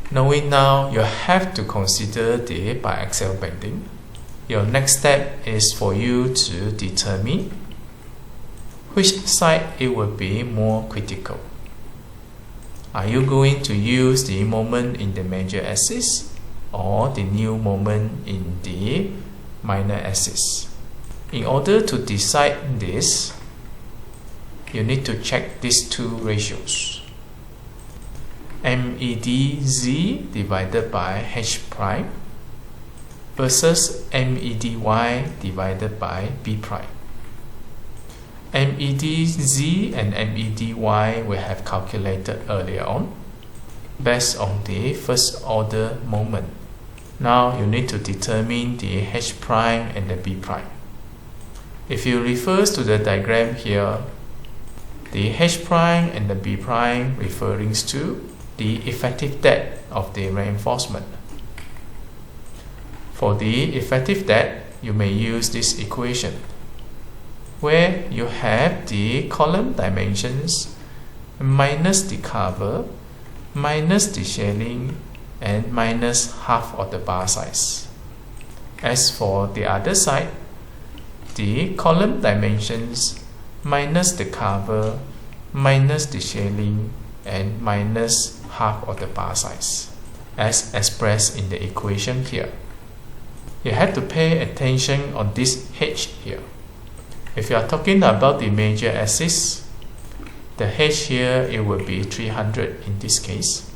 Knowing now you have to consider the biaxial bending, your next step is for you to determine which side it will be more critical. Are you going to use the moment in the major axis or the new moment in the minor axis? In order to decide this, you need to check these two ratios. MEDZ divided by H prime versus MEDY divided by B prime. MEDZ and MEDY we have calculated earlier on based on the first order moment. Now you need to determine the H prime and the B prime. If you refer to the diagram here, the H prime and the B prime referring to the effective depth of the reinforcement. For the effective depth, you may use this equation, where you have the column dimensions minus the cover, minus the shelling, and minus half of the bar size. As for the other side, the column dimensions minus the cover, minus the shelling, and minus half of the bar size, as expressed in the equation here. You have to pay attention on this H here. If you are talking about the major axis, the H here it will be 300 in this case.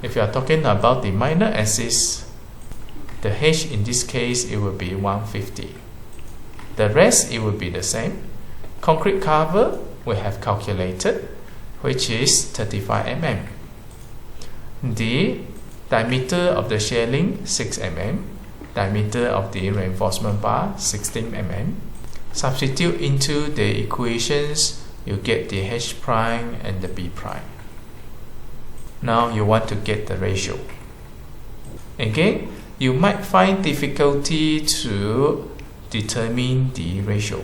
If you are talking about the minor axis, the H in this case it will be 150. The rest it will be the same. Concrete cover we have calculated, which is 35 mm. The diameter of the shelling 6 mm, diameter of the reinforcement bar 16 mm. Substitute into the equations, you get the H prime and the B prime. Now you want to get the ratio. Again, you might find difficulty to determine the ratio.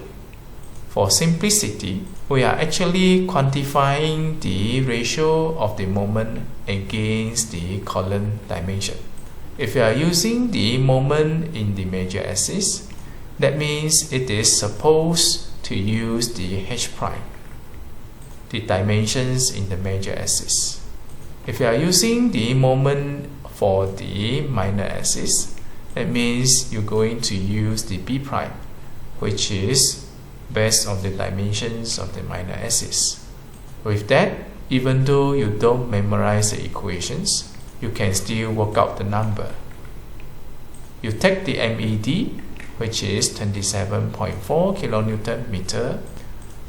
For simplicity, we are actually quantifying the ratio of the moment against the column dimension. If you are using the moment in the major axis, that means it is supposed to use the H prime, the dimensions in the major axis. If you are using the moment for the minor axis, that means you're going to use the B prime, which is based on the dimensions of the minor axis. With that, even though you don't memorize the equations, you can still work out the number. You take the MED, which is 27.4 kN meter,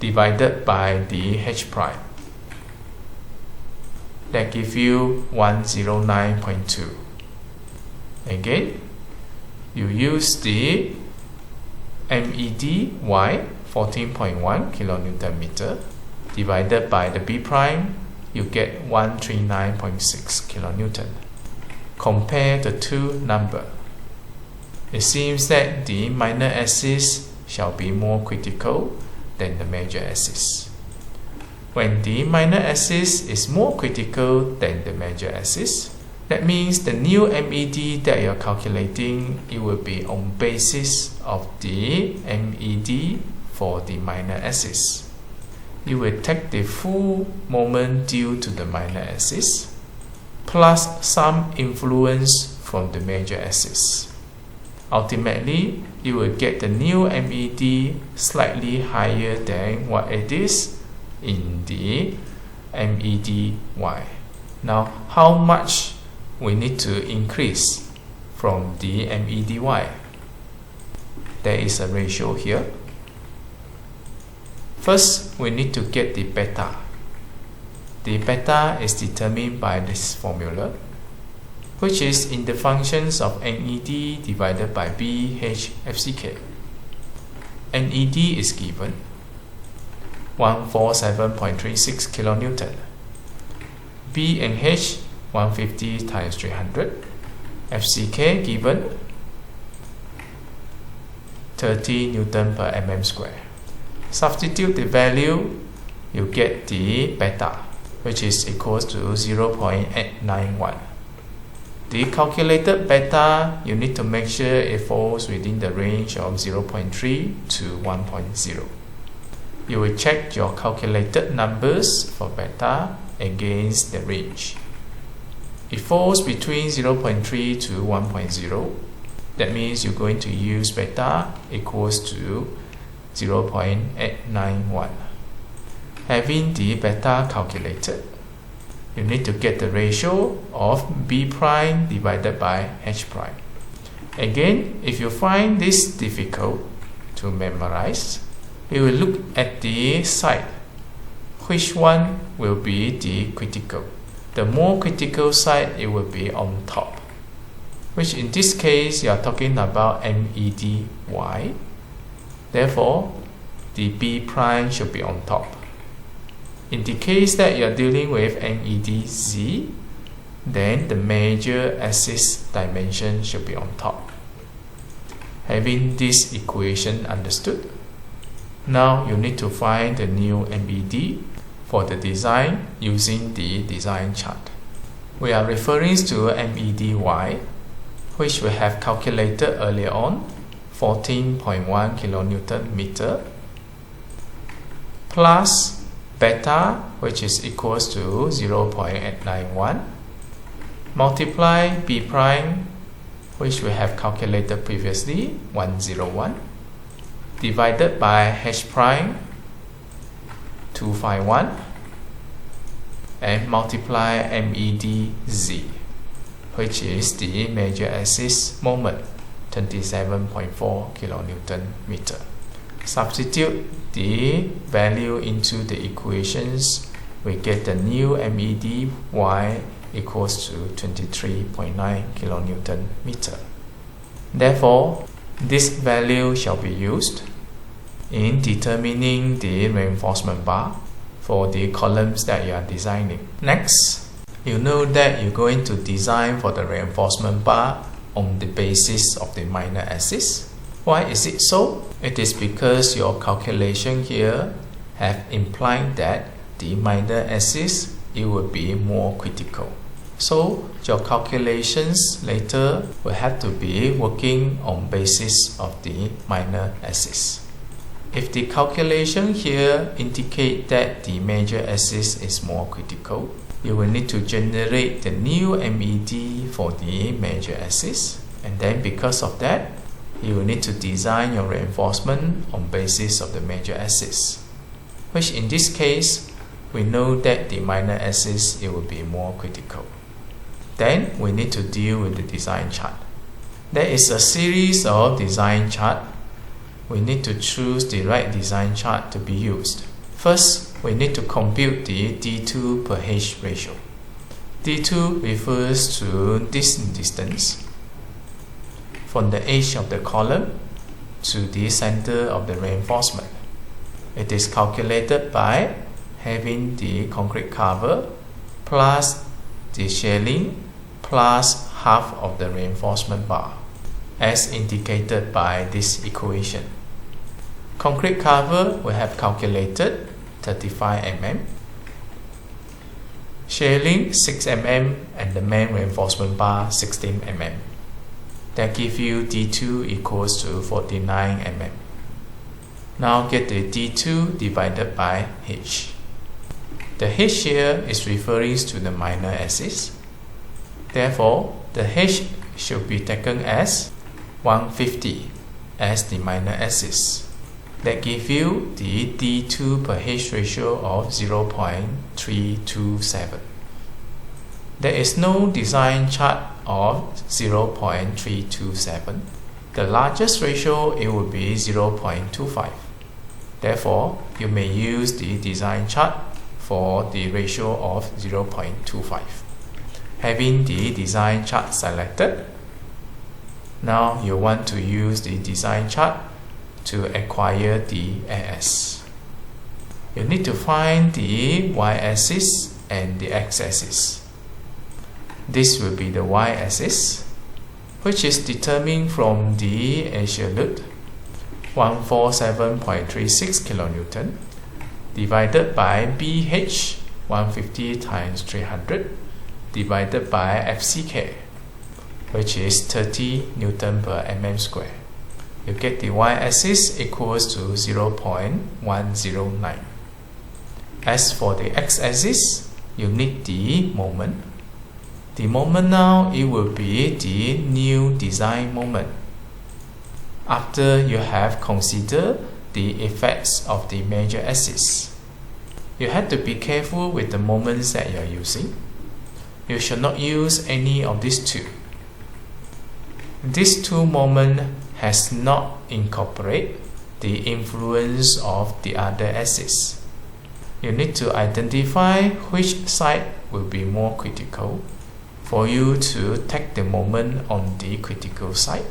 divided by the H prime. That gives you 109.2. Again, you use the MEDY 14.1 kN meter divided by the B prime, you get 139.6 kN. Compare the two numbers. It seems that the minor axis shall be more critical than the major axis. When the minor axis is more critical than the major axis, that means the new MED that you are calculating, it will be on basis of the MED for the minor axis. You will take the full moment due to the minor axis, plus some influence from the major axis. Ultimately, you will get the new MED slightly higher than what it is in the MEDY. Now, how much we need to increase from the MEDY? There is a ratio here. First, we need to get the beta. The beta is determined by this formula, which is in the functions of NED divided by BH FCK. NED is given 147.36 kN. B and H 150 times 300. FCK given 30 Newton per mm square. Substitute the value, you get the beta, which is equals to 0.891. The calculated beta, you need to make sure it falls within the range of 0.3 to 1.0. You will check your calculated numbers for beta against the range. It falls between 0.3 to 1.0. That means you're going to use beta equals to 0.891. Having the beta calculated, you need to get the ratio of B prime divided by H prime. Again, if you find this difficult to memorize, you will look at the side. Which one will be the critical? The more critical side, it will be on top, which in this case, you are talking about MEDY. Therefore, the B prime should be on top. In the case that you are dealing with MEDZ, then the major axis dimension should be on top. Having this equation understood, now you need to find the new MED for the design using the design chart. We are referring to MEDY, which we have calculated earlier on, 14.1 kN meter, plus beta, which is equals to 0.891, multiply B prime, which we have calculated previously, 101, divided by H prime, 251, and multiply MEDZ, which is the major axis moment, 27.4 kN meter. Substitute the value into the equations, we get the new MEDY equals to 23.9 kN meter. Therefore, this value shall be used in determining the reinforcement bar for the columns that you are designing. Next, you know that you're going to design for the reinforcement bar on the basis of the minor axis. Why is it so? It is because your calculation here have implied that the minor axis, it will be more critical. So your calculations later will have to be working on basis of the minor axis. If the calculation here indicate that the major axis is more critical, you will need to generate the new MED for the major axis, and then because of that, you will need to design your reinforcement on basis of the major axis, which in this case, we know that the minor axis, it will be more critical. Then we need to deal with the design chart. There is a series of design chart. We need to choose the right design chart to be used. First, we need to compute the D2 per H ratio. D2 refers to this distance from the edge of the column to the center of the reinforcement. It is calculated by having the concrete cover plus the shelling plus half of the reinforcement bar, as indicated by this equation. Concrete cover we have calculated 35 mm, shelling 6 mm, and the main reinforcement bar 16 mm. That gives you D2 equals to 49 mm. Now get the D2 divided by H. The H here is referring to the minor axis. Therefore, the H should be taken as 150 as the minor axis. That gives you the D2 per H ratio of 0.327. There is no design chart of 0.327. The largest ratio, it will be 0.25. Therefore, you may use the design chart for the ratio of 0.25. Having the design chart selected, now you want to use the design chart to acquire the AS. You need to find the y-axis and the x-axis. This will be the y-axis, which is determined from the axial load 147.36 kN divided by BH 150 times 300 divided by FCK which is 30 Newton per mm square. You get the y-axis equals to 0.109. As for the x-axis, you need the moment. The moment now, it will be the new design moment. After you have considered the effects of the major axis, you have to be careful with the moments that you are using. You should not use any of these two. These two moments has not incorporated the influence of the other axis. You need to identify which side will be more critical for you to take the moment on the critical side,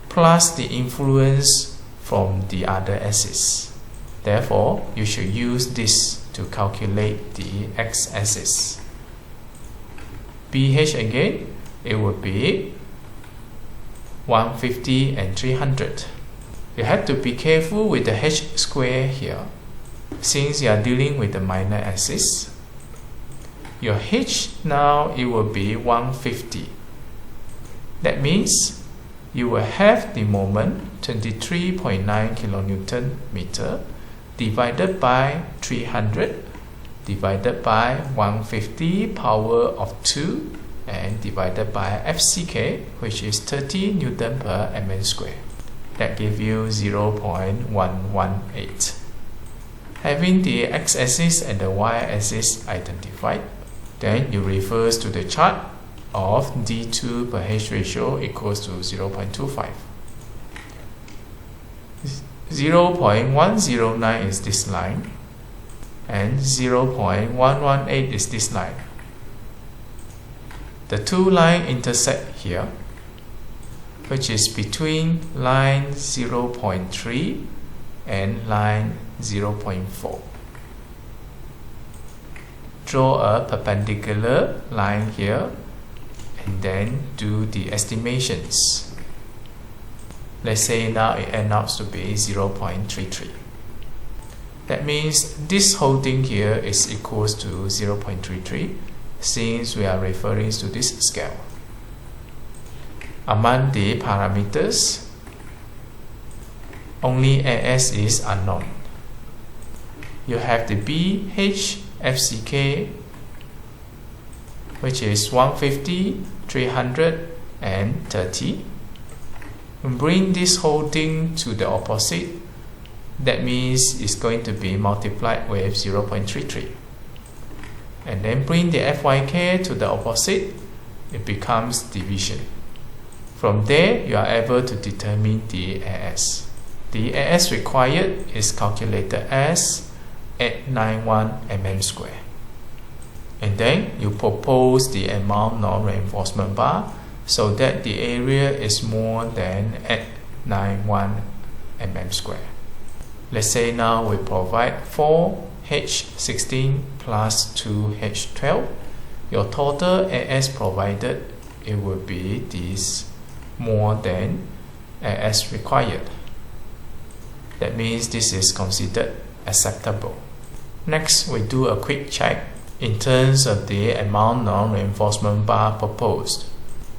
plus the influence from the other axis. Therefore, you should use this to calculate the x-axis. BH again, it would be 150 and 300. You have to be careful with the h square here, since you are dealing with the minor axis. Your h now, it will be 150. That means you will have the moment 23.9 kilonewton meter divided by 300 divided by 150 power of 2 and divided by FCK, which is 30 Newton per mm square. That gives you 0.118. Having the x-axis and the y-axis identified, then you refer to the chart of D2 per H ratio equals to 0.25. 0.109 is this line, and 0.118 is this line. The two lines intersect here, which is between line 0.3 and line 0.4. Draw a perpendicular line here and then do the estimations. Let's say now it ends up to be 0.33. That means this whole thing here is equals to 0.33, since we are referring to this scale. Among the parameters, only AS is unknown. You have the BH FCK, which is 150, 300 and 30. Bring this whole thing to the opposite. That means it's going to be multiplied with 0.33. And then bring the FYK to the opposite. It becomes division. From there, you are able to determine the AS. The AS required is calculated as 891 mm square. And then you propose the amount non-reinforcement bar so that the area is more than 891 mm square. Let's say now we provide 4H16 plus 2H12. Your total AS provided, it will be this more than AS required. That means this is considered acceptable. Next, we do a quick check in terms of the amount non-reinforcement bar proposed.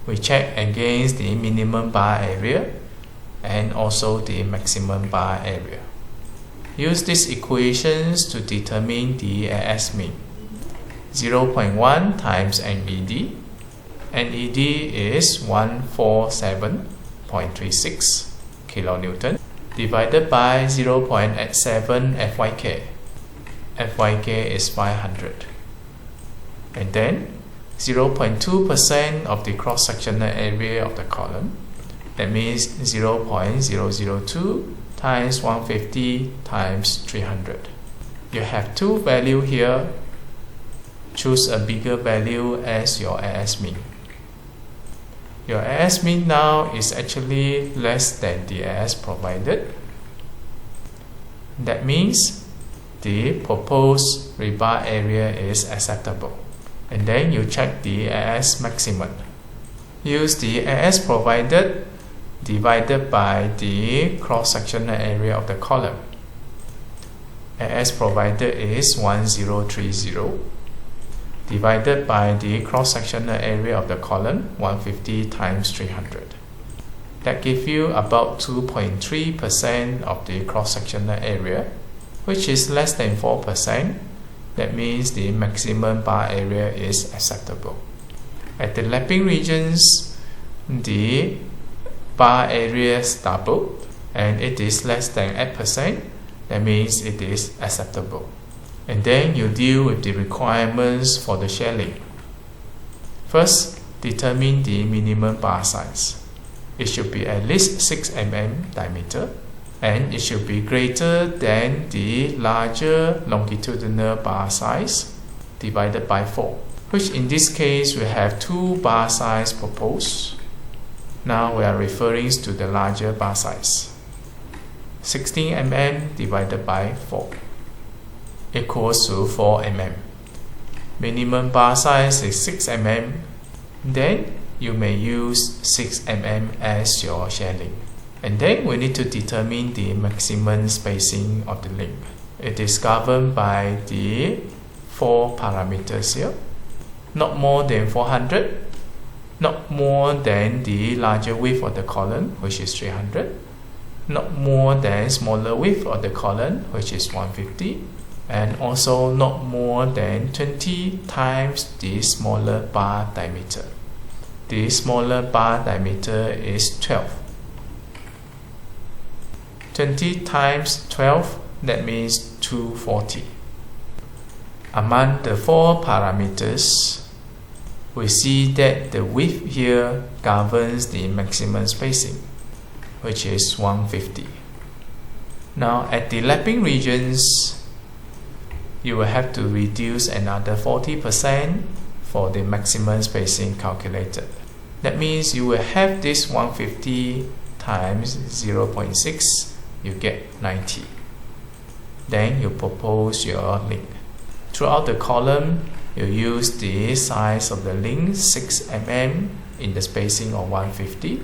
We check against the minimum bar area and also the maximum bar area. Use these equations to determine the AS mean. 0.1 times NED. NED is 147.36 kilonewton divided by 0.87 FYK. FYK is 500. And then 0.2% of the cross-sectional area of the column. That means 0.002 times 150 times 300. You have two values here. Choose a bigger value as your AS mean. Your AS mean now is actually less than the AS provided. That means the proposed rebar area is acceptable. And then you check the AS maximum. Use the AS provided divided by the cross-sectional area of the column. AS provided is 1030. divided by the cross-sectional area of the column, 150 times 300. That gives you about 2.3% of the cross-sectional area, which is less than 4%. That means the maximum bar area is acceptable. At the lapping regions, the bar area is doubled and it is less than 8%. That means it is acceptable. And then you deal with the requirements for the shelling. First, determine the minimum bar size. It should be at least 6 mm diameter, and it should be greater than the larger longitudinal bar size divided by 4, which in this case we have 2 bar size proposed. Now we are referring to the larger bar size. 16 mm divided by 4 equals to 4 mm. Minimum bar size is 6 mm. Then you may use 6 mm as your shelling. And then we need to determine the maximum spacing of the link. It is governed by the 4 parameters here. Not more than 400, not more than the larger width of the column, which is 300, not more than smaller width of the column, which is 150, and also not more than 20 times the smaller bar diameter. The smaller bar diameter is 12. 20 times 12, that means 240. Among the 4 parameters, we see that the width here governs the maximum spacing, which is 150. Now at the lapping regions, you will have to reduce another 40% for the maximum spacing calculated. That means you will have this 150 times 0.6, you get 90. Then you propose your link. Throughout the column, you use the size of the link 6 mm in the spacing of 150.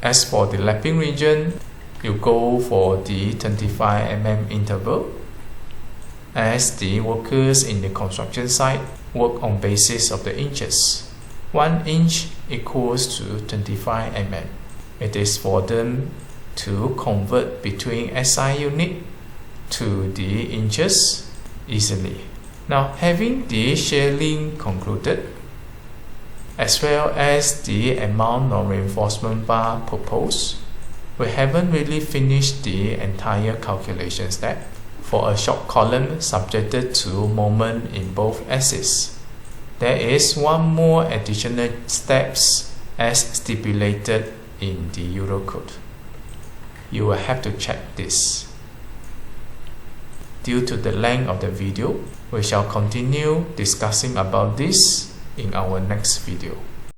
As for the lapping region, you go for the 25 mm interval, as the workers in the construction site work on basis of the inches. 1 inch equals to 25 mm. It is for them to convert between SI unit to the inches easily. Now, having the shelling concluded, as well as the amount of reinforcement bar proposed, we haven't really finished the entire calculation step for a short column subjected to moment in both axes. There is one more additional steps as stipulated in the Eurocode. You will have to check this. Due to the length of the video, we shall continue discussing about this in our next video.